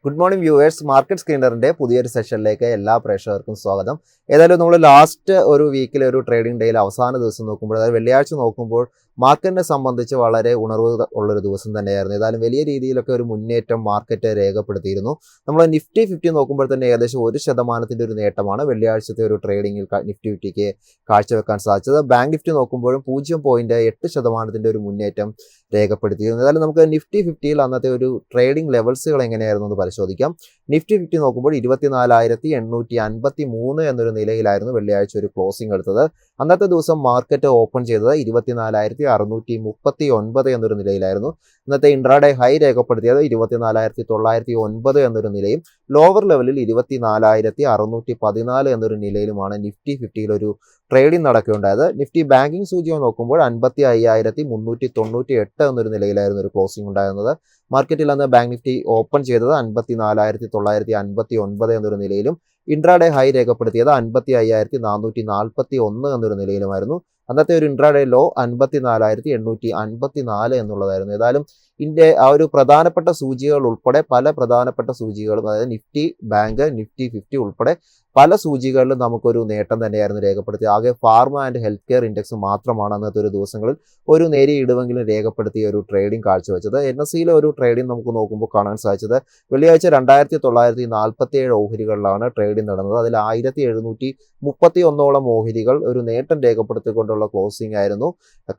Good morning viewers. Market സ്ക്രീനറിന്റെ പുതിയൊരു സെഷനിലേക്ക് എല്ലാ പ്രേക്ഷകർക്കും സ്വാഗതം. ഏതായാലും നമ്മൾ ലാസ്റ്റ് ഒരു വീക്കിലെ ഒരു ട്രേഡിംഗ് ഡേയിൽ അവസാന ദിവസം നോക്കുമ്പോൾ, അതായത് വെള്ളിയാഴ്ച നോക്കുമ്പോൾ മാർക്കറ്റിനെ സംബന്ധിച്ച് വളരെ ഉണർവ് ഉള്ളൊരു ദിവസം തന്നെയായിരുന്നു. ഏതായാലും വലിയ രീതിയിലൊക്കെ ഒരു മുന്നേറ്റം മാർക്കറ്റ് രേഖപ്പെടുത്തിയിരുന്നു. നമ്മൾ നിഫ്റ്റി 50 നോക്കുമ്പോൾ തന്നെ ഏകദേശം 1% ഒരു നേട്ടമാണ് വെള്ളിയാഴ്ചത്തെ ഒരു ട്രേഡിംഗിൽ നിഫ്റ്റി 50ക്ക് കാഴ്ചവെക്കാൻ സാധിച്ചത്. ബാങ്ക് നിഫ്റ്റി നോക്കുമ്പോഴും 0.8% ഒരു മുന്നേറ്റം രേഖപ്പെടുത്തിയിരുന്നു. ഏതായാലും നമുക്ക് നിഫ്റ്റി 50യിൽ അന്നത്തെ ഒരു ട്രേഡിംഗ് ലെവൽസുകൾ എങ്ങനെയായിരുന്നു എന്ന് പരിശോധിക്കാം. നിഫ്റ്റി 50 നോക്കുമ്പോൾ 24,853 എന്നൊരു നിലയിലായിരുന്നു വെള്ളിയാഴ്ച ഒരു ക്ലോസിംഗ് എടുത്തത്. അന്നത്തെ ദിവസം മാർക്കറ്റ് ഓപ്പൺ ചെയ്തത് 24,639 എന്നൊരു നിലയിലായിരുന്നു. ഇന്നത്തെ ഇൻട്രാഡേ ഹൈ രേഖപ്പെടുത്തിയത് 24,909 എന്നൊരു നിലയും ലോവർ ലെവലിൽ 24,614 എന്നൊരു നിലയിലുമാണ് നിഫ്റ്റി 50യിൽ ഒരു ട്രേഡിംഗ് നടക്കുകയുണ്ടായത്. നിഫ്റ്റി ബാങ്കിങ് സൂചിക നോക്കുമ്പോൾ 55,398 എന്നൊരു നിലയിലായിരുന്നു ഒരു ക്ലോസിംഗ് ഉണ്ടായിരുന്നത്. മാർക്കറ്റിൽ അന്ന് ബാങ്ക് നിഫ്റ്റി ഓപ്പൺ ചെയ്തത് 54,959 എന്നൊരു നിലയിലും ഇൻട്രാഡേ ഹൈ രേഖപ്പെടുത്തിയത് 55,441 എന്നൊരു നിലയിലുമായിരുന്നു. അന്നത്തെ ഒരു ഇൻട്രാഡേ ലോ 54,854 എന്നുള്ളതായിരുന്നു. ഏതായാലും ആ ഒരു പ്രധാനപ്പെട്ട സൂചികകൾ ഉൾപ്പെടെ പല പ്രധാനപ്പെട്ട സൂചികകളും, അതായത് നിഫ്റ്റി ബാങ്ക്, നിഫ്റ്റി 50 ഉൾപ്പെടെ പല സൂചികകളിലും നമുക്കൊരു നേട്ടം തന്നെയായിരുന്നു രേഖപ്പെടുത്തിയത്. ആകെ pharma and health care index മാത്രമാണ് അന്നത്തെ ഒരു ദിവസങ്ങളിൽ ഒരു നേരിയ ഇടിവെങ്കിലും രേഖപ്പെടുത്തിയ ഒരു ട്രേഡിംഗ് കാഴ്ചവെച്ചത്. NSEയിലെ ഒരു ട്രേഡിംഗ് നമുക്ക് നോക്കുമ്പോൾ കാണാൻ സാധിച്ചത് വെള്ളിയാഴ്ച 2,947 ഓഹരികളിലാണ് ട്രേഡിംഗ് നടന്നത്. അതിൽ 1,731 ഓഹരികൾ ഒരു നേട്ടം രേഖപ്പെടുത്തിക്കൊണ്ടുള്ള ക്ലോസിംഗ് ആയിരുന്നു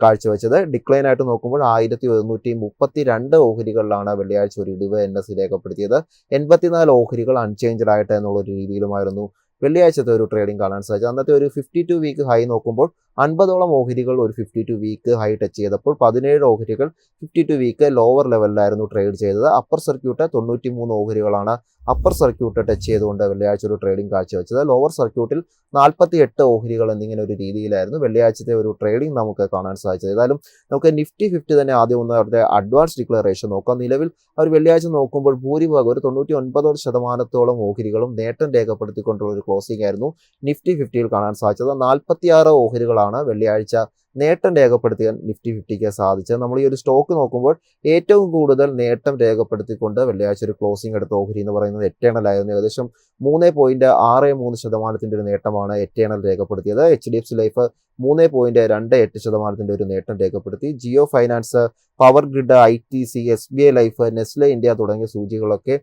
കാഴ്ചവെച്ചത്. ഡിക്ലൈൻ ആയിട്ട് നോക്കുമ്പോൾ 1,132 ഓഹരികളിലാണ് വെള്ളിയാഴ്ച ഒരു ഇടിവ് NSE രേഖപ്പെടുത്തിയത്. 84 ഓഹരികൾ അൺചേഞ്ച്ഡ് ആയിട്ട് എന്നുള്ളൊരു രീതിയിലുമായിരുന്നു വെള്ളിയാഴ്ചത്തെ ഒരു ട്രേഡിംഗ് കാണാൻ സാധിച്ചത്. അന്നത്തെ ഒരു 52 വീക്ക് ഹൈ നോക്കുമ്പോൾ 50ഓളം ഓഹരികൾ ഒരു 52 വീക്ക് ഹൈ ടച്ച് ചെയ്തപ്പോൾ 17 ഓഹരികൾ 52 വീക്ക് ലോവർ ലെവലിലായിരുന്നു ട്രേഡ് ചെയ്തത്. അപ്പർ സർക്യൂട്ട് 93 ഓഹരികളാണ് അപ്പർ സർക്യൂട്ട് ടച്ച് ചെയ്തുകൊണ്ട് വെള്ളിയാഴ്ച ഒരു ട്രേഡിംഗ് കാഴ്ചവെച്ചത്. ലോവർ സർക്യൂട്ടിൽ 48 ഓഹരികൾ എന്നിങ്ങനെ ഒരു രീതിയിലായിരുന്നു വെള്ളിയാഴ്ചത്തെ ഒരു ട്രേഡിംഗ് നമുക്ക് കാണാൻ സാധിച്ചത്. ഏതായാലും നമുക്ക് നിഫ്റ്റി 50 തന്നെ ആദ്യം ഒന്ന് അവരുടെ അഡ്വാൻസ് ഡിക്ലറേഷൻ നോക്കാം. നിലവിൽ അവർ വെള്ളിയാഴ്ച നോക്കുമ്പോൾ ഭൂരിഭാഗം ഒരു 99% ഓഹരികളും നേട്ടം രേഖപ്പെടുത്തിക്കൊണ്ടുള്ള ഒരു ക്ലോസിംഗ് ആയിരുന്നു നിഫ്റ്റി 50യിൽ കാണാൻ സാധിച്ചത്. 46 ഓഹരികളാണ് വെള്ളിയാഴ്ച നേട്ടം രേഖപ്പെടുത്തിയാൽ നിഫ്റ്റി 50ക്ക് സാധിച്ചത്. നമ്മൾ ഈ ഒരു സ്റ്റോക്ക് നോക്കുമ്പോൾ ഏറ്റവും കൂടുതൽ നേട്ടം രേഖപ്പെടുത്തിക്കൊണ്ട് വെള്ളിയാഴ്ച ഒരു ക്ലോസിംഗ് എടുത്ത ഓഹരി എന്ന് പറയുന്നത് എറ്റേണൽ ആയിരുന്നു. ഏകദേശം 3.63% ഒരു നേട്ടമാണ് എറ്റേണൽ രേഖപ്പെടുത്തിയത്. HDFC ലൈഫ് 3.28% ഒരു നേട്ടം രേഖപ്പെടുത്തി. Jio finance, power grid, ITC, SBI life, Nestle India തുടങ്ങിയ സൂചികളൊക്കെ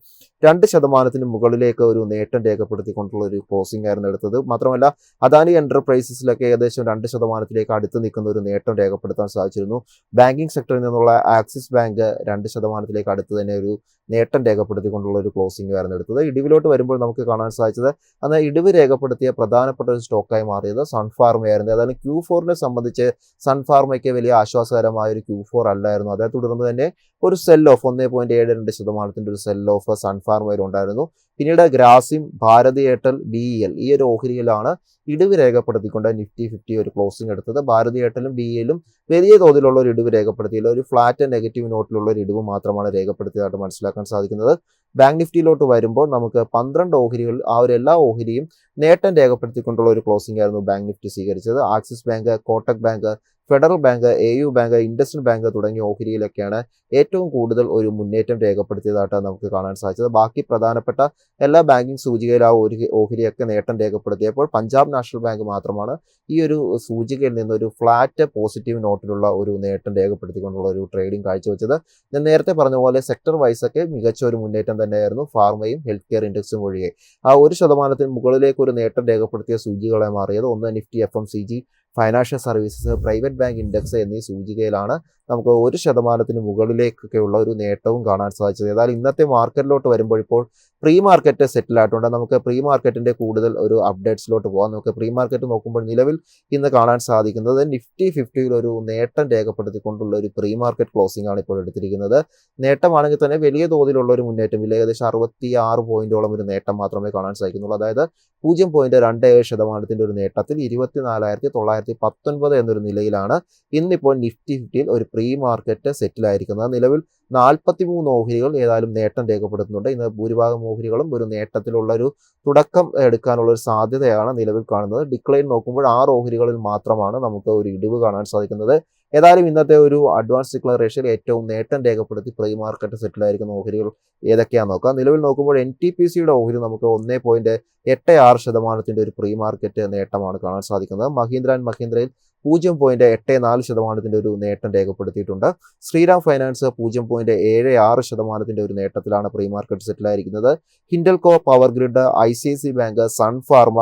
2% മുകളിലേക്ക് ഒരു നേട്ടം രേഖപ്പെടുത്തിക്കൊണ്ടുള്ള ഒരു ക്ലോസിംഗ് ആയിരുന്നു എടുത്തത്. മാത്രമല്ല അദാനി എന്റർപ്രൈസസിലൊക്കെ ഏകദേശം 2%ലേക്ക് അടുത്ത് നിൽക്കുന്ന ഒരു നേട്ടം രേഖപ്പെടുത്താൻ സാധിച്ചിരുന്നു. ബാങ്കിങ് സെക്ടറിൽ നിന്നുള്ള ആക്സിസ് ബാങ്ക് 2%ലേക്ക് അടുത്ത് തന്നെ ഒരു നേട്ടം രേഖപ്പെടുത്തിക്കൊണ്ടുള്ള ഒരു ക്ലോസിംഗ് ആയിരുന്നു എടുത്തത്. ഇടിവിലോട്ട് വരുമ്പോൾ നമുക്ക് കാണാൻ സാധിച്ചത് അന്ന് ഇടിവ് രേഖപ്പെടുത്തിയ പ്രധാനപ്പെട്ട ഒരു സ്റ്റോക്കായി മാറിയത് സൺഫാർമയായിരുന്നു. അതായത് Q4നെ സംബന്ധിച്ച് സൺഫാർമയ്ക്ക് വലിയ ആശ്വാസകരമായ ഒരു Q4 അല്ലായിരുന്നു. അതേ തുടർന്ന് തന്നെ ഒരു സെൽ ഓഫ് 1.72% ഒരു സെൽ ഓഫ് സൺഫാർമയിൽ ഉണ്ടായിരുന്നു. പിന്നീട് ഗ്രാസിം, ഭാരതി എയർടെൽ, BEL ഈ ഒരു ഓഹരിയിലാണ് ഇടിവ് രേഖപ്പെടുത്തിക്കൊണ്ട് നിഫ്റ്റി 50 ഒരു ക്ലോസിംഗ് എടുത്തത്. ഭാരതി എയർടെലും BELും വലിയ തോതിലുള്ള ഒരു ഇടിവ് രേഖപ്പെടുത്തിയില്ല. ഒരു ഫ്ലാറ്റ് നെഗറ്റീവ് നോട്ടിലുള്ള ഒരു ഇടിവ് മാത്രമാണ് രേഖപ്പെടുത്തിയതായിട്ട് മനസ്സിലാക്കാൻ സാധിക്കുന്നത്. ബാങ്ക് നിഫ്റ്റിയിലോട്ട് വരുമ്പോൾ നമുക്ക് 12 ഓഹരികൾ, ആ ഒരു എല്ലാ ഓഹരിയും നേട്ടം രേഖപ്പെടുത്തിക്കൊണ്ടുള്ള ഒരു ക്ലോസിംഗ് ആയിരുന്നു ബാങ്ക് നിഫ്റ്റി സ്വീകരിച്ചത്. Axis bank, Kotak bank, federal bank, AU bank, IndusInd bank തുടങ്ങിയ ഓഹരിയിലൊക്കെയാണ് ഏറ്റവും കൂടുതൽ ഒരു മുന്നേറ്റം രേഖപ്പെടുത്തിയതായിട്ട് നമുക്ക് കാണാൻ സാധിച്ചത്. ബാക്കി പ്രധാനപ്പെട്ട എല്ലാ ബാങ്കിങ് സൂചികയിൽ ആ ഒരു ഓഹരിയൊക്കെ നേട്ടം രേഖപ്പെടുത്തിയപ്പോൾ പഞ്ചാബ് നാഷണൽ ബാങ്ക് മാത്രമാണ് ഈ ഒരു സൂചികയിൽ നിന്നൊരു ഫ്ലാറ്റ് പോസിറ്റീവ് നോട്ടിലുള്ള ഒരു നേട്ടം രേഖപ്പെടുത്തിക്കൊണ്ടുള്ള ഒരു ട്രേഡിംഗ് കാഴ്ചവെച്ചത്. ഞാൻ നേരത്തെ പറഞ്ഞ പോലെ സെക്ടർ വൈസ് ഒക്കെ മികച്ച ഒരു മുന്നേറ്റം തന്നെയായിരുന്നു ഫാർമയും ഹെൽത്ത് കെയർ ഇൻഡെക്സും ഒഴികെ. ആ 1% മുകളിലേക്ക് ഒരു നേട്ടം രേഖപ്പെടുത്തിയ സൂചികളെ മാറിയത് ഒന്ന് Nifty FMCG, financial services, private bank index എന്നീ സൂചികയിലാണ് നമുക്ക് 1% മുകളിലേക്കൊക്കെയുള്ള ഒരു നേട്ടവും കാണാൻ സാധിച്ചത്. ഏതായാലും ഇന്നത്തെ മാർക്കറ്റിലോട്ട് വരുമ്പോൾ ഇപ്പോൾ പ്രീ മാർക്കറ്റ് സെറ്റിൽ ആയിട്ടുണ്ട്. നമുക്ക് പ്രീ മാർക്കറ്റിന്റെ കൂടുതൽ ഒരു അപ്ഡേറ്റ്സിലോട്ട് പോകാം. നമുക്ക് പ്രീ മാർക്കറ്റ് നോക്കുമ്പോൾ നിലവിൽ ഇന്ന് കാണാൻ സാധിക്കുന്നത് നിഫ്റ്റി 50യിൽ ഒരു നേട്ടം രേഖപ്പെടുത്തിക്കൊണ്ടുള്ള ഒരു പ്രീ മാർക്കറ്റ് ക്ലോസിംഗ് ആണ് ഇപ്പോൾ എടുത്തിരിക്കുന്നത്. നേട്ടമാണെങ്കിൽ തന്നെ വലിയ തോതിലുള്ള ഒരു മുന്നേറ്റം ഇല്ല. ഏകദേശം 66 പോയിന്റോളം ഒരു നേട്ടം മാത്രമേ കാണാൻ സാധിക്കുന്നുള്ളൂ. അതായത് 0.27% ഒരു നേട്ടത്തിൽ 24,919 എന്നൊരു നിലയിലാണ് ഇന്നിപ്പോൾ നിഫ്റ്റി 50യിൽ ഒരു പ്രീ മാർക്കറ്റ് സെറ്റിലായിരിക്കുന്നത്. നിലവിൽ 43 ഓഹരികൾ ഏതായാലും നേട്ടം രേഖപ്പെടുത്തുന്നുണ്ട്. ഇന്ന് ഭൂരിഭാഗം ഓഹരികളും ഒരു നേട്ടത്തിലുള്ള ഒരു തുടക്കം എടുക്കാനുള്ള ഒരു സാധ്യതയാണ് നിലവിൽ കാണുന്നത്. ഡിക്ലൈൻ നോക്കുമ്പോൾ 6 ഓഹരികളിൽ മാത്രമാണ് നമുക്ക് ഒരു ഇടിവ് കാണാൻ സാധിക്കുന്നത്. ഏതായാലും ഇന്നത്തെ ഒരു അഡ്വാൻസ് ഡിക്ലറേഷനിൽ ഏറ്റവും നേട്ടം രേഖപ്പെടുത്തി പ്രീ മാർക്കറ്റ് സെറ്റിലായിരിക്കുന്ന ഓഹരികൾ ഏതൊക്കെയാണെന്ന് നോക്കാം. നിലവിൽ നോക്കുമ്പോൾ NTPCയുടെ ഓഹരി നമുക്ക് 1.86% ഒരു പ്രീ മാർക്കറ്റ് നേട്ടമാണ് കാണാൻ സാധിക്കുന്നത്. മഹീന്ദ്ര ആൻഡ് മഹീന്ദ്രയിൽ 0.84% ഒരു നേട്ടം രേഖപ്പെടുത്തിയിട്ടുണ്ട്. ശ്രീറാം ഫൈനാൻസ് 0.76% ഒരു നേട്ടത്തിലാണ് പ്രീ മാർക്കറ്റ് സെറ്റിലായിരിക്കുന്നത്. Hindalco, Power Grid, ICICI bank, Sun Pharma,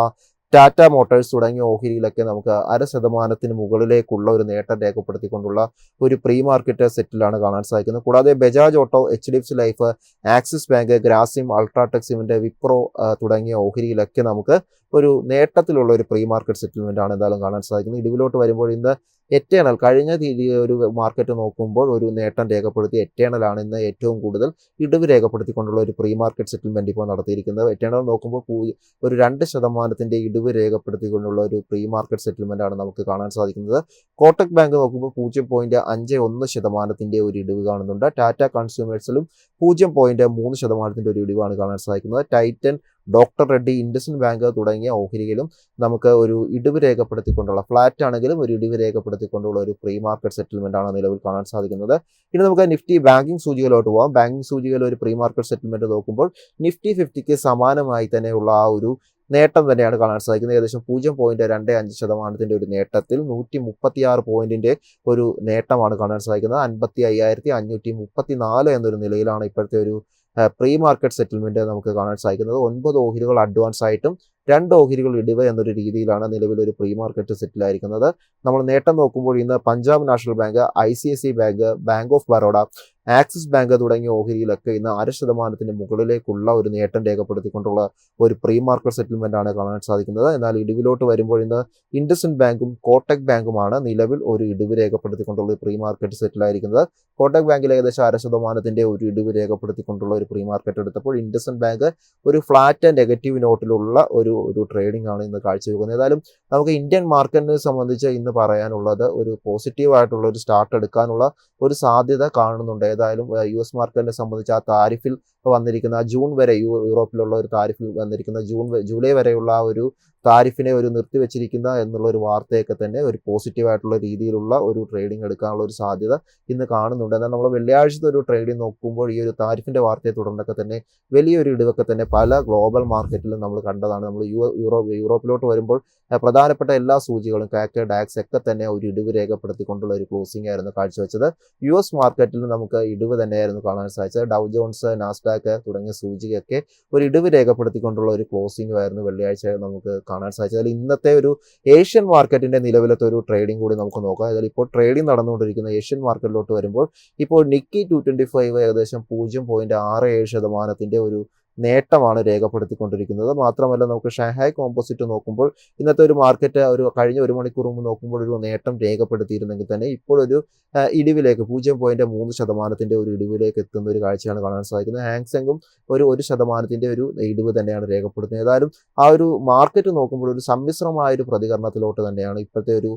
Tata Motors തുടങ്ങിയ ഓഹരിയിലൊക്കെ നമുക്ക് 0.5% മുകളിലേക്കുള്ള ഒരു നേട്ടം രേഖപ്പെടുത്തിക്കൊണ്ടുള്ള ഒരു പ്രീ മാർക്കറ്റ് സെറ്റിലാണ് കാണാൻ സാധിക്കുന്നത്. കൂടാതെ Bajaj auto, HDFC life, axis bank, Grasim, UltraTech cement, Wipro തുടങ്ങിയ ഓഹരിയിലൊക്കെ നമുക്ക് ഒരു നേട്ടത്തിലുള്ള ഒരു പ്രീ മാർക്കറ്റ് സെറ്റിൽമെന്റ് ആണ് എന്തായാലും കാണാൻ സാധിക്കുന്നത്. ഇടിവിലോട്ട് വരുമ്പോൾ ഇന്ന് എറ്റേണൽ കഴിഞ്ഞ ഒരു മാർക്കറ്റ് നോക്കുമ്പോൾ ഒരു നേട്ടം രേഖപ്പെടുത്തി എറ്റേണലാണ് ഇന്ന് ഏറ്റവും കൂടുതൽ ഇടിവ് രേഖപ്പെടുത്തിക്കൊണ്ടുള്ള ഒരു പ്രീ മാർക്കറ്റ് സെറ്റിൽമെന്റ് ഇപ്പോൾ നടത്തിയിരിക്കുന്നത്. എറ്റേണൽ നോക്കുമ്പോൾ ഒരു 2% ഇടിവ് രേഖപ്പെടുത്തിക്കൊണ്ടുള്ള ഒരു പ്രീ മാർക്കറ്റ് സെറ്റിൽമെന്റ് ആണ് നമുക്ക് കാണാൻ സാധിക്കുന്നത്. കോട്ടക് ബാങ്ക് നോക്കുമ്പോൾ 0.51% ഒരു ഇടിവ് കാണുന്നുണ്ട്. ടാറ്റ കൺസ്യൂമേഴ്സിലും 0.3% ഒരു ഇടിവാണ് കാണാൻ സാധിക്കുന്നത്. Titan, doctor Reddy, IndusInd bank തുടങ്ങിയ ഓഹരികളും നമുക്ക് ഒരു ഇടിവ് രേഖപ്പെടുത്തിക്കൊണ്ടുള്ള ഫ്ലാറ്റ് ആണെങ്കിലും ഒരു ഇടിവ് രേഖപ്പെടുത്തിക്കൊണ്ടുള്ള ഒരു പ്രീ മാർക്കറ്റ് സെറ്റിൽമെന്റ് ആണ് നിലവിൽ കാണാൻ സാധിക്കുന്നത്. ഇനി നമുക്ക് നിഫ്റ്റി ബാങ്കിങ് സൂചികയിലോട്ട് പോകാം. ബാങ്കിങ് സൂചികയിൽ ഒരു പ്രീ മാർക്കറ്റ് സെറ്റിൽമെന്റ് നോക്കുമ്പോൾ നിഫ്റ്റി 50ക്ക് സമാനമായി തന്നെയുള്ള ആ ഒരു നേട്ടം തന്നെയാണ് കാണാൻ സാധിക്കുന്നത്. ഏകദേശം 0.25% ഒരു നേട്ടത്തിൽ 136 പോയിന്റിന്റെ ഒരു നേട്ടമാണ് കാണാൻ സാധിക്കുന്നത്. 55,534 എന്നൊരു നിലയിലാണ് ഇപ്പോഴത്തെ ഒരു പ്രീ മാർക്കറ്റ് സെറ്റിൽമെന്റ് നമുക്ക് കാണാൻ സാധിക്കുന്നത്. 9 ഓഹരികൾ അഡ്വാൻസ് ആയിട്ടും 2 ഓഹരികൾ ഇടിവ് എന്നൊരു രീതിയിലാണ് നിലവിൽ ഒരു പ്രീ മാർക്കറ്റ് സെറ്റിലായിരിക്കുന്നത്. നമ്മൾ നേട്ടം നോക്കുമ്പോൾ ഇന്ന് Punjab national bank, ICICI bank, bank of Baroda, axis bank തുടങ്ങിയ ഓഹരിയിലൊക്കെ ഇന്ന് 0.5% മുകളിലേക്കുള്ള ഒരു നേട്ടം രേഖപ്പെടുത്തിക്കൊണ്ടുള്ള ഒരു പ്രീ മാർക്കറ്റ് സെറ്റിൽമെന്റ് ആണ് കാണാൻ സാധിക്കുന്നത്. എന്നാൽ ഇടിവിലോട്ട് വരുമ്പോൾ ഇന്ന് ഇൻഡസ്ഇൻഡ് ബാങ്കും കോട്ടക് ബാങ്കുമാണ് നിലവിൽ ഒരു ഇടിവ് രേഖപ്പെടുത്തിക്കൊണ്ടുള്ള ഒരു പ്രീ മാർക്കറ്റ് സെറ്റിലായിരിക്കുന്നത്. കോട്ടക് ബാങ്കിൽ ഏകദേശം 0.5% ഒരു ഇടിവ് രേഖപ്പെടുത്തിക്കൊണ്ടുള്ള ഒരു പ്രീ മാർക്കറ്റ് എടുത്തപ്പോൾ ഇൻഡസ്ഇൻഡ് ബാങ്ക് ഒരു ഫ്ലാറ്റ് നെഗറ്റീവ് നോട്ടിലുള്ള ഒരു ട്രേഡിംഗ് ആണ് ഇന്ന് കാഴ്ചവെക്കുന്നത്. ഏതായാലും നമുക്ക് ഇന്ത്യൻ മാർക്കറ്റിനെ സംബന്ധിച്ച് ഇന്ന് പറയാനുള്ളത് ഒരു പോസിറ്റീവ് ആയിട്ടുള്ള ഒരു സ്റ്റാർട്ട് എടുക്കാനുള്ള ഒരു സാധ്യത കാണുന്നുണ്ട്. ഏതായാലും US മാർക്കറ്റിനെ സംബന്ധിച്ച് ആ താരിഫിൽ വന്നിരിക്കുന്ന ജൂൺ വരെ യൂറോപ്പിലുള്ള ഒരു താരിഫിൽ വന്നിരിക്കുന്ന ജൂലൈ വരെയുള്ള ആ ഒരു താരിഫിനെ ഒരു നിർത്തിവെച്ചിരിക്കുന്ന എന്നുള്ള ഒരു വാർത്തയൊക്കെ തന്നെ ഒരു പോസിറ്റീവ് ആയിട്ടുള്ള രീതിയിലുള്ള ഒരു ട്രേഡിംഗ് എടുക്കാനുള്ള ഒരു സാധ്യത ഇന്ന് കാണുന്നുണ്ട്. എന്നാൽ നമ്മൾ വെള്ളിയാഴ്ചത്തെ ഒരു ട്രേഡിംഗ് നോക്കുമ്പോൾ ഈ ഒരു താരിഫിന്റെ വാർത്തയെ തുടർന്നൊക്കെ തന്നെ വലിയൊരു ഇടിവൊക്കെ തന്നെ പല ഗ്ലോബൽ മാർക്കറ്റിലും നമ്മൾ കണ്ടതാണ്. നമ്മൾ യൂറോപ്പിലോട്ട് വരുമ്പോൾ പ്രധാനപ്പെട്ട എല്ലാ സൂചികളും കാക്ക്, ഡാക്സ് ഒക്കെ തന്നെ ഒരു ഇടിവ് രേഖപ്പെടുത്തിക്കൊണ്ടുള്ള ഒരു ക്ലോസിംഗ് ആയിരുന്നു കാഴ്ചവെച്ചത്. US മാർക്കറ്റിൽ നമുക്ക് ഇടിവ് തന്നെയായിരുന്നു കാണാൻ സാധിച്ചത്. ഡൗ ജോൺസ്, നാസ്ഡാക്ക് തുടങ്ങിയ സൂചികയൊക്കെ ഒരു ഇടിവ് രേഖപ്പെടുത്തിക്കൊണ്ടുള്ള ഒരു ക്ലോസിംഗ് ആയിരുന്നു വെള്ളിയാഴ്ച നമുക്ക് കാണാൻ സാധിച്ചത്. അതിൽ ഇന്നത്തെ ഒരു ഏഷ്യൻ മാർക്കറ്റിന്റെ നിലവിലത്തെ ഒരു ട്രേഡിംഗ് കൂടി നമുക്ക് നോക്കാം. അതിൽ ഇപ്പോൾ ട്രേഡിംഗ് നടന്നുകൊണ്ടിരിക്കുന്ന ഏഷ്യൻ മാർക്കറ്റിലോട്ട് വരുമ്പോൾ ഇപ്പോൾ നിക്കി 225 ഏകദേശം 0.67% ഒരു നേട്ടമാണ് രേഖപ്പെടുത്തിക്കൊണ്ടിരിക്കുന്നത്. മാത്രമല്ല നമുക്ക് ഷാങ്ഹായ് കോമ്പോസിറ്റ് നോക്കുമ്പോൾ ഇന്നത്തെ ഒരു മാർക്കറ്റ് ഒരു കഴിഞ്ഞ 1 മണിക്കൂർ മുമ്പ് നോക്കുമ്പോൾ ഒരു നേട്ടം രേഖപ്പെടുത്തിയിരുന്നെങ്കിൽ തന്നെ ഇപ്പോൾ ഒരു ഇടിവിലേക്ക് 0.3% ഒരു ഇടിവിലേക്ക് എത്തുന്ന ഒരു കാഴ്ചയാണ് കാണാൻ സാധിക്കുന്നത്. ഹാങ്സെങ്ങും ഒരു 1% ഒരു ഇടിവ് തന്നെയാണ് രേഖപ്പെടുത്തുന്നത്. ഏതായാലും ആ ഒരു മാർക്കറ്റ് നോക്കുമ്പോൾ ഒരു സമ്മിശ്രമായ ഒരു പ്രതികരണത്തിലോട്ട് തന്നെയാണ് ഇപ്പോഴത്തെ ഒരു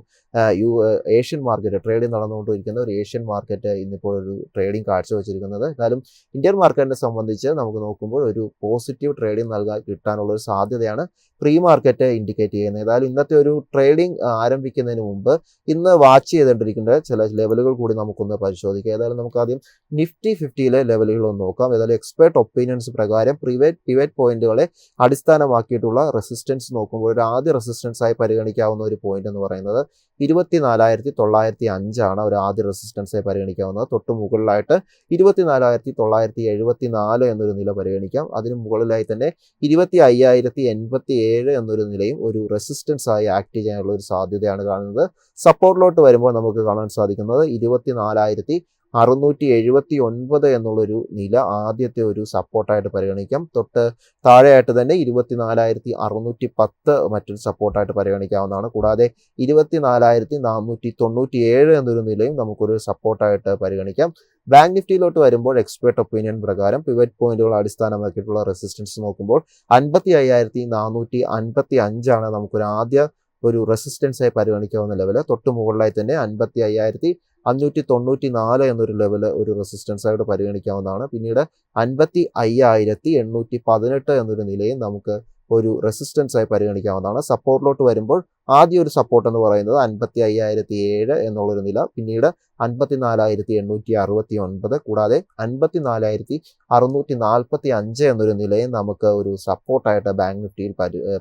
ഏഷ്യൻ മാർക്കറ്റ് ട്രേഡിംഗ് നടന്നുകൊണ്ടിരിക്കുന്ന ഒരു ഏഷ്യൻ മാർക്കറ്റ് ഇന്നിപ്പോൾ ഒരു ട്രേഡിംഗ് കാഴ്ചവെച്ചിരിക്കുന്നത്. എന്നാലും ഇന്ത്യൻ മാർക്കറ്റിനെ സംബന്ധിച്ച് നമുക്ക് നോക്കുമ്പോൾ ഒരു പോസിറ്റീവ് ട്രേഡിംഗ് കിട്ടാനുള്ള ഒരു സാധ്യതയാണ് പ്രീ മാർക്കറ്റ് ഇൻഡിക്കേറ്റ് ചെയ്യുന്നത്. ഏതായാലും ഇന്നത്തെ ഒരു ട്രേഡിംഗ് ആരംഭിക്കുന്നതിന് മുമ്പ് ഇന്ന് വാച്ച് ചെയ്തുകൊണ്ടിരിക്കേണ്ട ചില ലെവലുകൾ കൂടി നമുക്കൊന്ന് പരിശോധിക്കാം. ഏതായാലും നമുക്ക് ആദ്യം നിഫ്റ്റി 50യിലെ ലെവലുകൾ ഒന്ന് നോക്കാം. ഏതായാലും എക്സ്പേർട്ട് ഒപ്പീനിയൻസ് പ്രകാരം പിവറ്റ് പോയിന്റുകളെ അടിസ്ഥാനമാക്കിയിട്ടുള്ള റെസിസ്റ്റൻസ് നോക്കുമ്പോൾ ഒരു ആദ്യ റെസിസ്റ്റൻസ് ആയി പരിഗണിക്കാവുന്ന ഒരു പോയിന്റ് എന്ന് പറയുന്നത് 24,905 ആണ് ഒരു ആദ്യ റെസിസ്റ്റൻസായി പരിഗണിക്കാവുന്നത്. തൊട്ട് മുകളിലായിട്ട് 24,974 എന്നൊരു നില പരിഗണിക്കാം. അതിന് മുകളിലായി തന്നെ 25,087 എന്നൊരു നിലയും ഒരു റെസിസ്റ്റൻസ് ആയി ആക്ട് ചെയ്യാനുള്ള ഒരു സാധ്യതയാണ് കാണുന്നത്. സപ്പോർട്ടിലോട്ട് വരുമ്പോൾ നമുക്ക് കാണാൻ സാധിക്കുന്നത് 24,679 എന്നുള്ളൊരു നില ആദ്യത്തെ ഒരു സപ്പോർട്ടായിട്ട് പരിഗണിക്കാം. തൊട്ട് താഴെയായിട്ട് തന്നെ 24,610 മറ്റൊരു സപ്പോർട്ടായിട്ട് പരിഗണിക്കാവുന്നതാണ്. കൂടാതെ 24,497 എന്നൊരു നിലയും നമുക്കൊരു സപ്പോർട്ടായിട്ട് പരിഗണിക്കാം. ബാങ്ക് നിഫ്റ്റിയിലോട്ട് വരുമ്പോൾ എക്സ്പേർട്ട് ഒപ്പീനിയൻ പ്രകാരം പിവറ്റ് പോയിന്റുകൾ അടിസ്ഥാനമാക്കിയിട്ടുള്ള റെസിസ്റ്റൻസ് നോക്കുമ്പോൾ 55,455 ആണ് നമുക്കൊരു ആദ്യ ഒരു റെസിസ്റ്റൻസായി പരിഗണിക്കാവുന്ന ലെവല്. തൊട്ട് മുകളിലായി തന്നെ 55,594 എന്നൊരു ലെവല് ഒരു റെസിസ്റ്റൻസ് ആയിട്ട് പരിഗണിക്കാവുന്നതാണ്. പിന്നീട് 55,818 എന്നൊരു നിലയും നമുക്ക് ഒരു റെസിസ്റ്റൻസ് ആയി പരിഗണിക്കാവുന്നതാണ്. സപ്പോർട്ടിലോട്ട് വരുമ്പോൾ ആദ്യ ഒരു സപ്പോർട്ട് എന്ന് പറയുന്നത് 55,007 എന്നുള്ളൊരു നില, പിന്നീട് 54,869, കൂടാതെ 54,645 എന്നൊരു നിലയും നമുക്ക് ഒരു സപ്പോർട്ടായിട്ട് ബാങ്ക് നിഫ്റ്റിയിൽ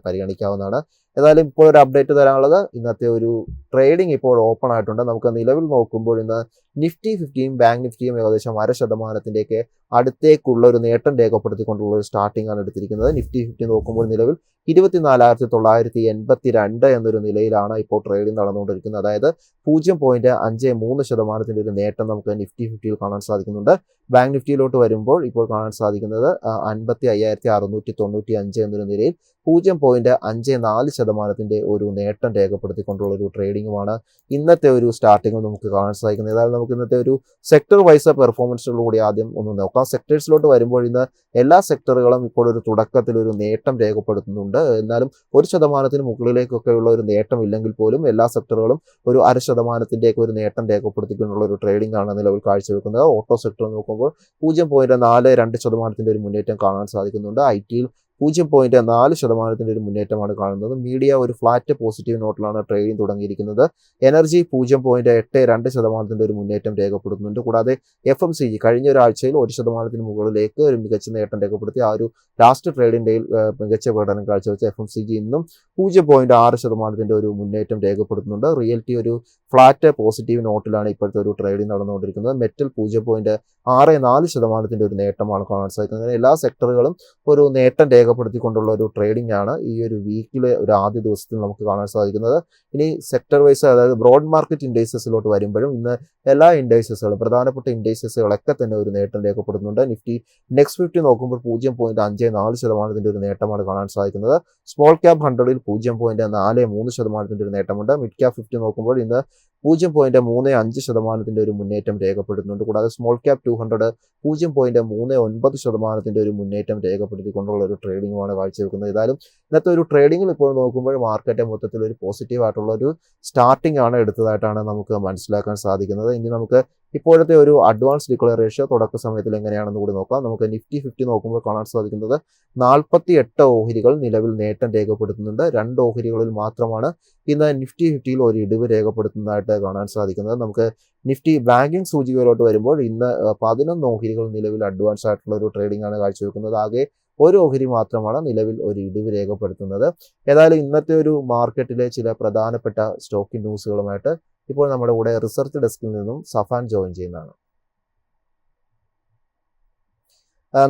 പരിഗണിക്കാവുന്നതാണ്. ഏതായാലും ഇപ്പോൾ ഒരു അപ്ഡേറ്റ് തരാനുള്ളത്, ഇന്നത്തെ ഒരു ട്രേഡിംഗ് ഇപ്പോൾ ഓപ്പൺ ആയിട്ടുണ്ട്. നമുക്ക് നിലവിൽ നോക്കുമ്പോൾ ഇന്ന് നിഫ്റ്റി 50യും ബാങ്ക് നിഫ്റ്റിയും ഏകദേശം 0.5% അടുത്തേക്കുള്ള ഒരു നേട്ടം രേഖപ്പെടുത്തിക്കൊണ്ടുള്ള ഒരു സ്റ്റാർട്ടിംഗ് ആണ് എടുത്തിരിക്കുന്നത്. നിഫ്റ്റി 50 നോക്കുമ്പോൾ നിലവിൽ 24,982 എന്നൊരു നിലയിലാണ് ഇപ്പോൾ ട്രേഡിംഗ് നടന്നുകൊണ്ടിരിക്കുന്നത്. അതായത് 0.53% ഒരു നേട്ടം നമുക്ക് നിഫ്റ്റി 50യിൽ കാണാൻ സാധിക്കുന്നുണ്ട്. ബാങ്ക് നിഫ്റ്റിയിലോട്ട് വരുമ്പോൾ ഇപ്പോൾ കാണാൻ സാധിക്കുന്നത് 55,695 എന്നൊരു നിലയിൽ 0.54% ഒരു നേട്ടം രേഖപ്പെടുത്തിക്കൊണ്ടുള്ള ഒരു ട്രേഡിംഗുമാണ് ഇന്നത്തെ ഒരു സ്റ്റാർട്ടിംഗ് നമുക്ക് കാണാൻ സാധിക്കുന്നത്. ഏതായാലും നമുക്ക് ഇന്നത്തെ ഒരു സെക്ടർ വൈസ് പെർഫോമൻസിലൂടെ ആദ്യം ഒന്ന് നോക്കാം. സെക്ടേഴ്സിലോട്ട് വരുമ്പോൾ ഇന്ന് എല്ലാ സെക്ടറുകളും ഇപ്പോൾ ഒരു തുടക്കത്തിൽ ഒരു നേട്ടം രേഖപ്പെടുത്തുന്നുണ്ട്. എന്നാലും 1% മുകളിലേക്കൊക്കെയുള്ള ഒരു നേട്ടം ഇല്ലെങ്കിൽ പോലും എല്ലാ സെക്ടറുകളും ഒരു 0.5% ഒരു നേട്ടം രേഖപ്പെടുത്തിക്കൊണ്ടുള്ള ഒരു ട്രേഡിംഗ് ആണ് നിലവിൽ കാഴ്ചവെക്കുന്നത്. ഓട്ടോ സെക്ടർ നോക്കുമ്പോൾ 0.42% ഒരു മുന്നേറ്റം കാണാൻ സാധിക്കുന്നുണ്ട്. IT-യിൽ 0.4% ഒരു മുന്നേറ്റമാണ് കാണുന്നത്. മീഡിയ ഒരു ഫ്ലാറ്റ് പോസിറ്റീവ് നോട്ടിലാണ് ട്രേഡിംഗ് തുടങ്ങിയിരിക്കുന്നത്. എനർജി 0.82% ഒരു മുന്നേറ്റം രേഖപ്പെടുത്തുന്നുണ്ട്. കൂടാതെ FMCG കഴിഞ്ഞ ഒരാഴ്ചയിൽ 1% മുകളിലേക്ക് ഒരു മികച്ച നേട്ടം രേഖപ്പെടുത്തി. ആ ഒരു ലാസ്റ്റ് ട്രേഡിംഗ് ഡേയിൽ മികച്ച പ്രകടനം കാഴ്ചവെച്ച FMCG ഇന്നും 0.6% ഒരു മുന്നേറ്റം രേഖപ്പെടുത്തുന്നുണ്ട്. റിയൽറ്റി ഒരു ഫ്ലാറ്റ് പോസിറ്റീവ് നോട്ടിലാണ് ഇപ്പോഴത്തെ ഒരു ട്രേഡിംഗ് നടന്നുകൊണ്ടിരിക്കുന്നത്. മെറ്റൽ 0.64% ഒരു നേട്ടമാണ് കാണാൻ സാധിക്കുന്നത്. എല്ലാ സെക്ടറുകളും ഒരു നേട്ടം രേഖപ്പെടുത്തിക്കൊണ്ടുള്ള ഒരു ട്രേഡിംഗ് ആണ് ഈ ഒരു വീക്കിലെ ഒരു ആദ്യ ദിവസത്തിൽ നമുക്ക് കാണാൻ സാധിക്കുന്നത്. ഇനി സെക്ടർ വൈസ്, അതായത് ബ്രോഡ് മാർക്കറ്റ് ഇൻഡൈസസിലോട്ട് വരുമ്പോഴും ഇന്ന് എല്ലാ ഇൻഡൈസസുകളും പ്രധാനപ്പെട്ട ഇൻഡൈസസുകളൊക്കെ തന്നെ ഒരു നേട്ടം രേഖപ്പെടുത്തുന്നുണ്ട്. നിഫ്റ്റി നെക്സ്റ്റ് 50 നോക്കുമ്പോൾ 0.54% ഒരു നേട്ടമാണ് കാണാൻ സാധിക്കുന്നത്. സ്മോൾ ക്യാപ് 100ൽ 0.43% ഒരു നേട്ടമുണ്ട്. മിഡ് ക്യാപ് 50 നോക്കുമ്പോൾ ഇന്ന് 0.35% ഒരു മുന്നേറ്റം രേഖപ്പെടുത്തുന്നുണ്ട്. കൂടാതെ സ്മോൾ ക്യാപ് 200 0.39% ഒരു മുന്നേറ്റം രേഖപ്പെടുത്തിക്കൊണ്ടുള്ള ഒരു ട്രേഡിംഗുമാണ് കാഴ്ചവെക്കുന്നത്. ഏതായാലും ഇന്നത്തെ ഒരു ട്രേഡിംഗിൽ ഇപ്പോൾ നോക്കുമ്പോൾ മാർക്കറ്റ് മൊത്തത്തിൽ ഒരു പോസിറ്റീവ് ആയിട്ടുള്ള ഒരു സ്റ്റാർട്ടിംഗ് ആണ് എടുത്തതായിട്ടാണ് നമുക്ക് മനസ്സിലാക്കാൻ സാധിക്കുന്നത്. ഇനി നമുക്ക് ഇപ്പോഴത്തെ ഒരു അഡ്വാൻസ് ഡിക്ലെയർ റേഷ്യോ തുടക്ക സമയത്തിൽ എങ്ങനെയാണെന്ന് കൂടി നോക്കാം. നമുക്ക് നിഫ്റ്റി 50 നോക്കുമ്പോൾ കാണാൻ സാധിക്കുന്നത് 48 ഓഹരികൾ നിലവിൽ നേട്ടം രേഖപ്പെടുത്തുന്നുണ്ട്. 2 ഓഹരികളിൽ മാത്രമാണ് ഇന്ന് നിഫ്റ്റി 50യിൽ ഒരു ഇടിവ് രേഖപ്പെടുത്തുന്നതായിട്ട് കാണാൻ സാധിക്കുന്നത്. നമുക്ക് നിഫ്റ്റി ബാങ്കിങ് സൂചികയിലോട്ട് വരുമ്പോൾ ഇന്ന് 11 ഓഹരികൾ നിലവിൽ അഡ്വാൻസ് ആയിട്ടുള്ള ഒരു ട്രേഡിംഗ് ആണ് കാഴ്ചവെക്കുന്നത്. ആകെ ഒരു ഓഹരി മാത്രമാണ് നിലവിൽ ഒരു ഇടിവ് രേഖപ്പെടുത്തുന്നത്. ഏതായാലും ഇന്നത്തെ ഒരു മാർക്കറ്റിലെ ചില പ്രധാനപ്പെട്ട സ്റ്റോക്ക് ന്യൂസുകളുമായിട്ട് ഇപ്പോൾ നമ്മുടെ കൂടെ റിസർച്ച് ഡെസ്കിൽ നിന്നും സഫാൻ ജോയിൻ ചെയ്യുന്നതാണ്.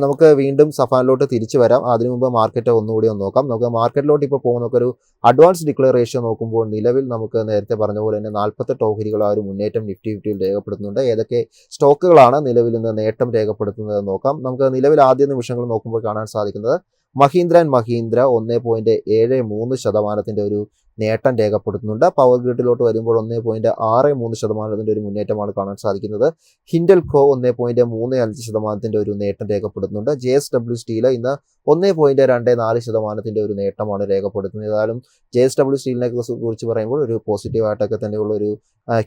നമുക്ക് വീണ്ടും സഫാനിലോട്ട് തിരിച്ചു വരാം. അതിനു മുമ്പ് മാർക്കറ്റ് ഒന്നുകൂടി ഒന്ന് നോക്കാം. നമുക്ക് മാർക്കറ്റിലോട്ട് ഇപ്പോൾ പോകുന്ന ഒരു അഡ്വാൻസ് ഡിക്ലെയർ റേഷ്യോ നോക്കുമ്പോൾ നിലവിൽ നമുക്ക് നേരത്തെ പറഞ്ഞ പോലെ തന്നെ 48 ഓഹരികൾ ആ ഒരു മുന്നേറ്റം നിഫ്റ്റി 50യിൽ രേഖപ്പെടുത്തുന്നുണ്ട്. ഏതൊക്കെ സ്റ്റോക്കുകളാണ് നിലവിൽ ഇന്ന് നേട്ടം രേഖപ്പെടുത്തുന്നത് നോക്കാം. നമുക്ക് നിലവിൽ ആദ്യ നിമിഷങ്ങൾ നോക്കുമ്പോൾ കാണാൻ സാധിക്കുന്നത് മഹീന്ദ്ര ആൻഡ് മഹീന്ദ്ര 1.73% ഒരു നേട്ടം രേഖപ്പെടുത്തുന്നുണ്ട്. പവർ ഗ്രിഡിലോട്ട് വരുമ്പോൾ 1.63% ഒരു മുന്നേറ്റമാണ് കാണാൻ സാധിക്കുന്നത്. ഹിൻഡൽകോ 1.35% ഒരു നേട്ടം രേഖപ്പെടുത്തുന്നുണ്ട്. JSW സ്റ്റീൽ ഇന്ന് 1.24% ഒരു നേട്ടമാണ് രേഖപ്പെടുത്തുന്നത്. ഏതായാലും JSW സ്റ്റീലിനെ കുറിച്ച് പറയുമ്പോൾ ഒരു പോസിറ്റീവായിട്ടൊക്കെ തന്നെയുള്ള ഒരു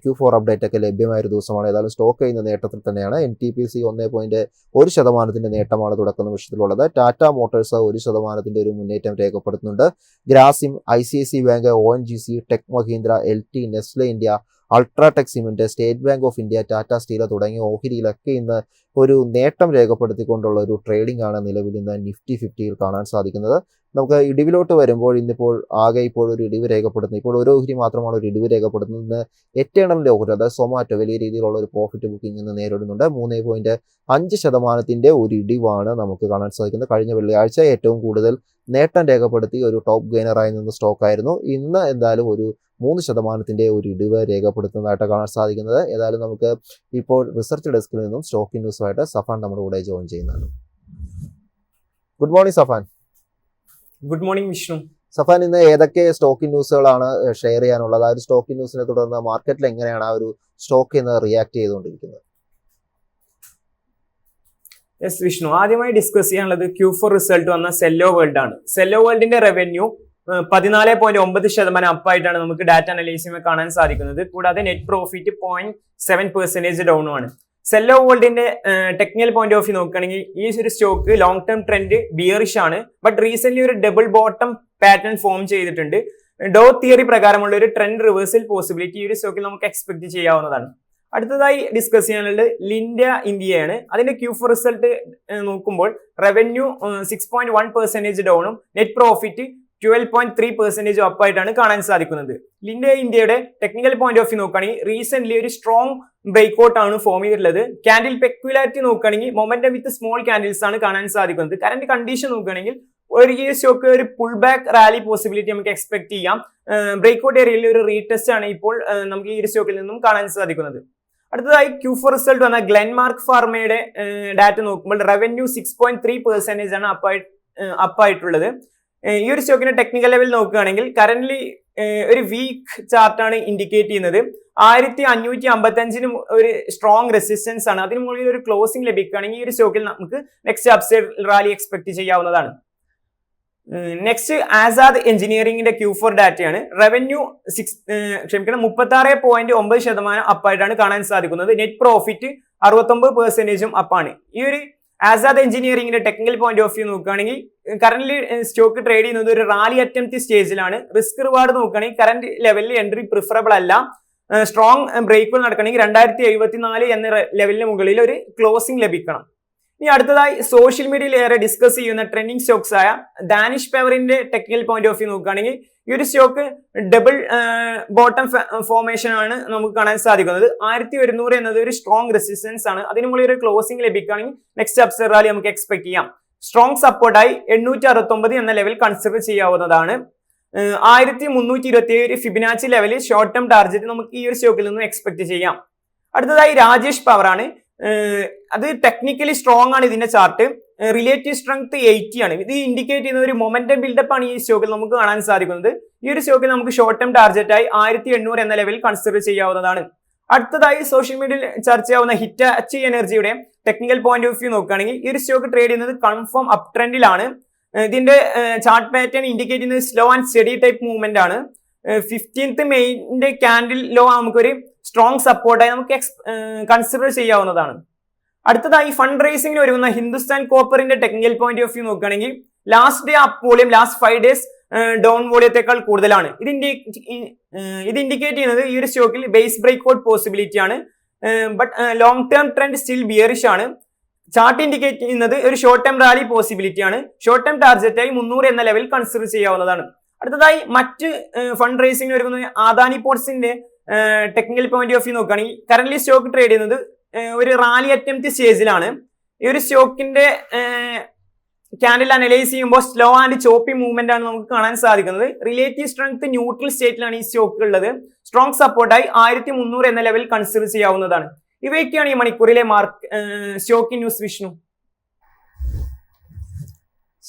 Q4 അപ്ഡേറ്റ് ഒക്കെ ലഭ്യമായ ഒരു ദിവസമാണ്. ഏതായാലും സ്റ്റോക്ക് ഇന്ന് നേട്ടത്തിൽ തന്നെയാണ്. NTPC 1.1% നേട്ടമാണ് തുടക്ക നിമിഷത്തിലുള്ളത്. ടാറ്റ മോട്ടോഴ്സ് 1% ഒരു മുന്നേറ്റം രേഖപ്പെടുത്തുന്നുണ്ട്. Grasim, ICICI bank, ONGC, Tech Mahindra, LT, Nestle India, UltraTech Cement, State Bank of India, Tata Steel തുടങ്ങിയ ഓഹരിയിലൊക്കെ ഇന്ന് ഒരു നേട്ടം രേഖപ്പെടുത്തിക്കൊണ്ടുള്ള ഒരു ട്രേഡിംഗ് ആണ് നിലവിൽ ഇന്ന് നിഫ്റ്റി 50യിൽ കാണാൻ സാധിക്കുന്നത്. നമുക്ക് ഇടിവിലോട്ട് വരുമ്പോൾ ഇന്നിപ്പോൾ ആകെ ഇപ്പോൾ ഒരു ഇടിവ് രേഖപ്പെടുത്തുന്നത്, ഇപ്പോൾ ഒരു ഓഹരി മാത്രമാണ് ഒരു ഇടിവ് രേഖപ്പെടുത്തുന്നത്. എറ്റേണലിൻ്റെ ഓഹരി, അതായത് സൊമാറ്റോ വലിയ രീതിയിലുള്ള ഒരു പ്രോഫിറ്റ് ബുക്കിംഗ് ഇന്ന് നേരിടുന്നുണ്ട്. 3.5% ഒരു ഇടിവാണ് നമുക്ക് കാണാൻ സാധിക്കുന്നത്. കഴിഞ്ഞ വെള്ളിയാഴ്ച ഏറ്റവും കൂടുതൽ നേട്ടം രേഖപ്പെടുത്തി ഒരു ടോപ്പ് ഗെയിനറായി നിന്ന സ്റ്റോക്കായിരുന്നു. ഇന്ന് എന്തായാലും ഒരു 3% ഒരു ഇടിവ് രേഖപ്പെടുത്തുന്നതായിട്ട് കാണാൻ സാധിക്കുന്നത്. ഏതായാലും നമുക്ക് ഇപ്പോൾ റിസർച്ച് ഡെസ്കിൽ നിന്നും സ്റ്റോക്ക് ന്യൂസുമായിട്ട് സഫാൻ നമ്മുടെ കൂടെ ജോയിൻ ചെയ്യുന്നതാണ്. Good morning Safan. Good morning Vishnu. Safan, ഇന്ന് ഏതൊക്കെ സ്റ്റോക്ക് ന്യൂസുകളാണ് ഷെയർ ചെയ്യാനുള്ളത്? ആ ഒരു സ്റ്റോക്ക് ന്യൂസിനെ തുടർന്ന് മാർക്കറ്റിൽ എങ്ങനെയാണ് ആ ഒരു സ്റ്റോക്ക് ഇന്ന് റിയാക്ട് ചെയ്തുകൊണ്ടിരിക്കുന്നത്? യെസ് വിഷ്ണു, ആദ്യമായി ഡിസ്കസ് ചെയ്യാനുള്ളത് Q4 റിസൾട്ട് വന്ന സെല്ലോ വേൾഡ് ആണ്. സെല്ലോ വേൾഡിന്റെ റവന്യൂ 14.9% അപ്പായിട്ടാണ് നമുക്ക് ഡാറ്റ അനലൈസിൽ കാണാൻ സാധിക്കുന്നത്. കൂടാതെ നെറ്റ് പ്രോഫിറ്റ് 0.7% ഡൗൺ ആണ്. സെല്ലോ വേൾഡിന്റെ ടെക്നിക്കൽ പോയിന്റ് ഓഫ് വ്യൂ നോക്കുകയാണെങ്കിൽ ഈ ഒരു stock long term trend bearish ആണ്. ബട്ട് റീസെന്റ് ഒരു ഡബിൾ ബോട്ടം പാറ്റേൺ ഫോം ചെയ്തിട്ടുണ്ട്. ഡോ തിയറി പ്രകാരമുള്ള ഒരു ട്രെൻഡ് റിവേഴ്സൽ പോസിബിലിറ്റി ഈ ഒരു സ്റ്റോക്കിൽ നമുക്ക് എക്സ്പെക്ട് ചെയ്യാവുന്നതാണ്. അടുത്തതായി ഡിസ്കസ് ചെയ്യാനുള്ളത് ലിൻഡ ഇന്ത്യയാണ്. അതിന്റെ Q4 റിസൾട്ട് നോക്കുമ്പോൾ റവന്യൂ 6.1% ഡൗണും നെറ്റ് പ്രോഫിറ്റ് 12.3% അപ്പായിട്ടാണ് കാണാൻ സാധിക്കുന്നത്. ലിൻഡ ഇന്ത്യയുടെ ടെക്നിക്കൽ പോയിന്റ് ഓഫ് വ്യൂ നോക്കുകയാണെങ്കിൽ റീസെന്റ് ഒരു സ്ട്രോങ് ബ്രേക്ക്ഔട്ട് ആണ് ഫോം ചെയ്തിട്ടുള്ളത്. ക്യാൻഡിൽ പെക്യുലാരിറ്റി നോക്കുകയാണെങ്കിൽ മൊമെന്റം വിത്ത് സ്മോൾ ക്യാൻഡിൽസ് ആണ് കാണാൻ സാധിക്കുന്നത്. കറന്റ് കണ്ടീഷൻ നോക്കുകയാണെങ്കിൽ ഈ സ്റ്റോക്ക് ഒരു പുൾ ബാക്ക് റാലി പോസിബിലിറ്റി നമുക്ക് എക്സ്പെക്ട് ചെയ്യാം. ബ്രേക്ക്ഔട്ട് ഏരിയയിൽ ഒരു റീടെസ്റ്റ് ആണ് ഇപ്പോൾ നമുക്ക് ഈ ഒരു സ്റ്റോക്കിൽ നിന്നും കാണാൻ സാധിക്കുന്നത്. അടുത്തതായി Q4 റിസൾട്ട് വന്ന ഗ്ലെൻമാർക്ക് ഫാർമയുടെ ഡാറ്റ നോക്കുമ്പോൾ റവന്യൂ 6.3% ആണ് അപ്പായിട്ടുള്ളത്. ഈ ഒരു സ്റ്റോക്കിന്റെ ടെക്നിക്കൽ ലെവൽ നോക്കുകയാണെങ്കിൽ കറന്റ്ലി ഒരു വീക്ക് ചാർട്ടാണ് ഇൻഡിക്കേറ്റ് ചെയ്യുന്നത്. 1555 ഒരു സ്ട്രോങ് റെസിസ്റ്റൻസ് ആണ്. അതിന് മുകളിൽ ഒരു ക്ലോസിംഗ് ലഭിക്കുകയാണെങ്കിൽ ഈ ഒരു സ്റ്റോക്കിൽ നമുക്ക് നെക്സ്റ്റ് അപ്സൈഡ് റാലി എക്സ്പെക്ട് ചെയ്യാവുന്നതാണ്. നെക്സ്റ്റ് ആസാദ് എഞ്ചിനീയറിംഗിന്റെ Q4 ഡാറ്റയാണ്. റവന്യൂ 36.9% അപ്പായിട്ടാണ് കാണാൻ സാധിക്കുന്നത്. നെറ്റ് പ്രോഫിറ്റ് 69% അപ്പാണ്. ഈ ഒരു ആസാദ് എഞ്ചിനീയറിംഗിന്റെ ടെക്നിക്കൽ പോയിന്റ് ഓഫ് വ്യൂ നോക്കുകയാണെങ്കിൽ കറന്റ് സ്റ്റോക്ക് ട്രേഡ് ചെയ്യുന്നത് ഒരു റാലി അറ്റംപ്റ്റ് സ്റ്റേജിലാണ്. റിസ്ക് റിവാർഡ് നോക്കുകയാണെങ്കിൽ കറന്റ് ലെവലിൽ എൻട്രി പ്രിഫറബിൾ അല്ല. സ്ട്രോങ് ബ്രേക്കുകൾ നടക്കണമെങ്കിൽ 2074 എന്ന ലെവലിന് മുകളിൽ ഒരു ക്ലോസിംഗ് ലഭിക്കണം. ഇനി അടുത്തതായി സോഷ്യൽ മീഡിയയിൽ ഏറെ ഡിസ്കസ് ചെയ്യുന്ന ട്രെൻഡിങ് സ്റ്റോക്സ് ആയ ഡാനിഷ് പവറിന്റെ ടെക്നിക്കൽ പോയിന്റ് ഓഫ് വ്യൂ നോക്കുകയാണെങ്കിൽ ഈ ഒരു സ്റ്റോക്ക് ഡബിൾ ബോട്ടം ഫോർമേഷൻ ആണ് നമുക്ക് കാണാൻ സാധിക്കുന്നത്. 1100 എന്നത് ഒരു സ്ട്രോങ് റെസിസ്റ്റൻസ് ആണ്. അതിന് മുകളിൽ ഒരു ക്ലോസിംഗ് ലഭിക്കുകയാണെങ്കിൽ നെക്സ്റ്റ് അപ്സൈഡ് റാലി നമുക്ക് എക്സ്പെക്ട് ചെയ്യാം. സ്ട്രോങ് സപ്പോർട്ടായി 869 എന്ന ലെവൽ കൺസിഡർ ചെയ്യാവുന്നതാണ്. 1327 ഫിബിനാച്ചി ലെവലിൽ ഷോർട്ട് ടേം ടാർഗറ്റ് നമുക്ക് ഈ ഒരു സ്റ്റോക്കിൽ നിന്നും എക്സ്പെക്ട് ചെയ്യാം. അടുത്തതായി രാജേഷ് പവർ ആണ്. അത് ടെക്നിക്കലി സ്ട്രോങ് ആണ് ഇതിന്റെ ചാർട്ട്. റിലേറ്റീവ് സ്ട്രെങ്ത് 80 ആണ്. ഇത് ഇൻഡിക്കേറ്റ് ചെയ്യുന്ന ഒരു മൊമെന്റം ബിൽഡപ്പ് ആണ് ഈ സ്റ്റോക്കിൽ നമുക്ക് കാണാൻ സാധിക്കുന്നത്. ഈ ഒരു സ്റ്റോക്കിൽ നമുക്ക് ഷോർട്ട് ടേം ടാർഗറ്റായി 1800 എന്ന ലെവൽ കൺസിഡർ ചെയ്യാവുന്നതാണ്. അടുത്തതായി സോഷ്യൽ മീഡിയയിൽ ചർച്ചയാവുന്ന ഹിറ്റാച്ചി എനർജിയുടെ ടെക്നിക്കൽ പോയിന്റ് ഓഫ് വ്യൂ നോക്കുകയാണെങ്കിൽ ഈ ഒരു സ്റ്റോക്ക് ട്രേഡ് ചെയ്യുന്നത് കൺഫേം അപ് ട്രെൻഡിലാണ്. ഇതിന്റെ ചാർട്ട് പാറ്റേൺ ഇൻഡിക്കേറ്റ് ചെയ്യുന്നത് slow and steady type movement ആണ്. 15th മെയിന്റെ ക്യാൻഡിൽ ലോ നമുക്കൊരു സ്ട്രോങ് സപ്പോർട്ടായി നമുക്ക് കൺസിഡർ ചെയ്യാവുന്നതാണ്. അടുത്തതായി ഫണ്ട് റൈസിംഗിന് ഒരുങ്ങുന്ന ഹിന്ദുസ്ഥാൻ കോപ്പറിന്റെ ടെക്നിക്കൽ പോയിന്റ് ഓഫ് വ്യൂ നോക്കുകയാണെങ്കിൽ last day up volume last 5 days down വോളിയത്തെക്കാൾ കൂടുതലാണ്. ഇത് ഇൻഡിക്കേറ്റ് ചെയ്യുന്നത് ഈ ഒരു സ്റ്റോക്കിൽ ബേസ് ബ്രേക്ക്ഔട്ട് പോസിബിലിറ്റി ആണ്. But long term trend still bearish ആണ്. ചാർട്ട് ഇൻഡിക്കേറ്റ് ചെയ്യുന്നത് ഒരു ഷോർട്ട് ടേം റാലി പോസിബിലിറ്റി ആണ്. ഷോർട്ട് ടേം ടാർഗറ്റായി 300 എന്ന ലെവൽ കൺസിഡർ ചെയ്യാവുന്നതാണ്. അടുത്തതായി മറ്റ് ഫണ്ട് റൈസിംഗിന് ഒരുങ്ങുന്ന അദാനി പോർട്സിന്റെ ടെക്നിക്കൽ പോയിന്റ് ഓഫ് വ്യൂ നോക്കുകയാണെങ്കിൽ കറന്റ് സ്റ്റോക്ക് ട്രേഡ് ചെയ്യുന്നത് ഒരു റാലി അറ്റംപ്റ്റ് സ്റ്റേജിലാണ്. ഈ ഒരു സ്റ്റോക്കിന്റെ ക്യാൻഡിൽ അനലൈസ് ചെയ്യുമ്പോൾ സ്ലോ ആൻഡ് ചോപ്പി മൂവ്മെന്റ് ആണ് നമുക്ക് കാണാൻ സാധിക്കുന്നത്. റിലേറ്റീവ് സ്ട്രെങ്ത് ന്യൂട്രൽ സ്റ്റേറ്റിലാണ് ഈ സ്റ്റോക്ക് ഉള്ളത്. സ്ട്രോങ് സപ്പോർട്ടായി 1300 എന്ന ലെവൽ കൺസിഡർ ചെയ്യാവുന്നതാണ്. ഇവയൊക്കെയാണ് ഈ മണിക്കൂറിലെ സ്റ്റോക്ക് ന്യൂസ്. വിഷ്ണു,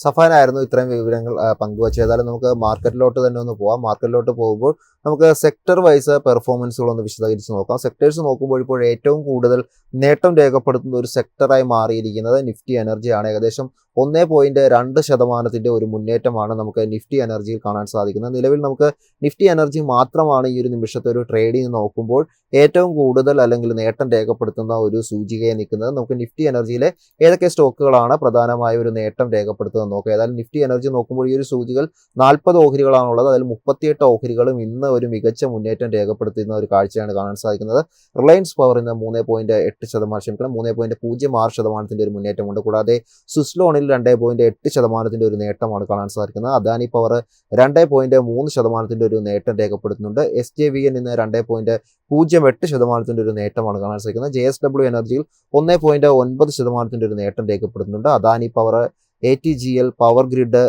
സഫാനായിരുന്നു ഇത്രയും വിവരങ്ങൾ പങ്കുവച്ചത്. ഏതായാലും നമുക്ക് മാർക്കറ്റിലോട്ട് തന്നെ ഒന്ന് പോവാം. മാർക്കറ്റിലോട്ട് പോകുമ്പോൾ നമുക്ക് സെക്ടർ വൈസ് പെർഫോമൻസുകളൊന്ന് വിശദീകരിച്ച് നോക്കാം. സെക്ടേഴ്സ് നോക്കുമ്പോൾ ഇപ്പോൾ ഏറ്റവും കൂടുതൽ നേട്ടം രേഖപ്പെടുത്തുന്ന ഒരു സെക്ടറായി മാറിയിരിക്കുന്നത് നിഫ്റ്റി എനർജിയാണ്. ഏകദേശം 1.2% ഒരു മുന്നേറ്റമാണ് നമുക്ക് നിഫ്റ്റി എനർജിയിൽ കാണാൻ സാധിക്കുന്നത്. നിലവിൽ നമുക്ക് നിഫ്റ്റി എനർജി മാത്രമാണ് ഈ ഒരു നിമിഷത്തെ ഒരു ട്രേഡിംഗ് നോക്കുമ്പോൾ ഏറ്റവും കൂടുതൽ അല്ലെങ്കിൽ നേട്ടം രേഖപ്പെടുത്തുന്ന ഒരു സൂചികയെ നിൽക്കുന്നത്. നമുക്ക് നിഫ്റ്റി എനർജിയിലെ ഏതൊക്കെ സ്റ്റോക്കുകളാണ് പ്രധാനമായ ഒരു നേട്ടം രേഖപ്പെടുത്തുന്നത് നോക്കുക. ഏതായാലും നിഫ്റ്റി എനർജി നോക്കുമ്പോൾ ഈ ഒരു സൂചികൾ 40 ഓഹരികളാണുള്ളത്. അതിൽ 38 ഓഹരികളും ഇന്ന് ഒരു മികച്ച മുന്നേറ്റം രേഖപ്പെടുത്തുന്ന ഒരു കാഴ്ചയാണ് കാണാൻ സാധിക്കുന്നത്. റിലയൻസ് പവർ ഇന്ന് 3.06% ഒരു മുന്നേറ്റമുണ്ട്. കൂടാതെ സ്വിസ്ലോണിൽ 2.8% ഒരു നേട്ടമാണ് കാണാൻ സാധിക്കുന്നത്. അദാനി പവർ 2.3% ഒരു നേട്ടം രേഖപ്പെടുത്തുന്നുണ്ട്. SJVN ഇന്ന് 2.08% ഒരു നേട്ടമാണ് കാണാൻ സാധിക്കുന്നത്. JSW എനർജിയിൽ 1.9% ഒരു നേട്ടം രേഖപ്പെടുത്തുന്നുണ്ട്. Adani Power, ATGL, Power Grid,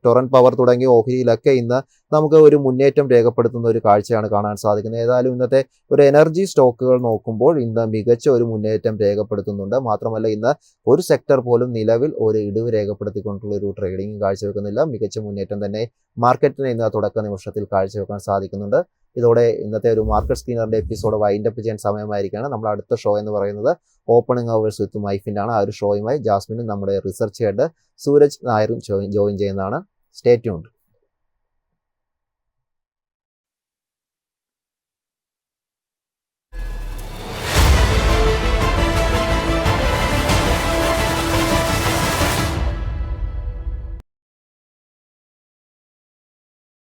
Torrent Power തുടങ്ങിയ ഓഹരിയിലൊക്കെ ഇന്ന് നമുക്ക് ഒരു മുന്നേറ്റം രേഖപ്പെടുത്തുന്ന ഒരു കാഴ്ചയാണ് കാണാൻ സാധിക്കുന്നത്. ഏതായാലും ഇന്നത്തെ ഒരു എനർജി സ്റ്റോക്കുകൾ നോക്കുമ്പോൾ ഇന്ന് മികച്ച ഒരു മുന്നേറ്റം രേഖപ്പെടുത്തുന്നുണ്ട്. മാത്രമല്ല ഇന്ന് ഒരു സെക്ടർ പോലും നിലവിൽ ഒരു ഇടിവ് രേഖപ്പെടുത്തിക്കൊണ്ടുള്ള ഒരു ട്രേഡിംഗ് കാഴ്ചവെക്കുന്നില്ല. മികച്ച മുന്നേറ്റം തന്നെ മാർക്കറ്റിന് ഇന്ന് തുടക്ക നിമിഷത്തിൽ കാഴ്ചവെക്കാൻ സാധിക്കുന്നുണ്ട്. ഇതോടെ ഇന്നത്തെ ഒരു മാർക്കറ്റ് സ്കീനറിന്റെ എപ്പിസോഡ് വൈൻഡപ്പ് ചെയ്യാൻ സമയമായിരിക്കുകയാണ്. നമ്മുടെ അടുത്ത ഷോ എന്ന് പറയുന്നത് ഓപ്പണിംഗ് അവേഴ്സ് വിത്ത് മൈഫിൻ്റെ ആണ്. ആ ഒരു ഷോയുമായി ജാസ്മിനും നമ്മുടെ റിസർച്ച് ഹെഡ് സൂരജ് നായരും ജോയിൻ ചെയ്യുന്നതാണ്. Stay tuned.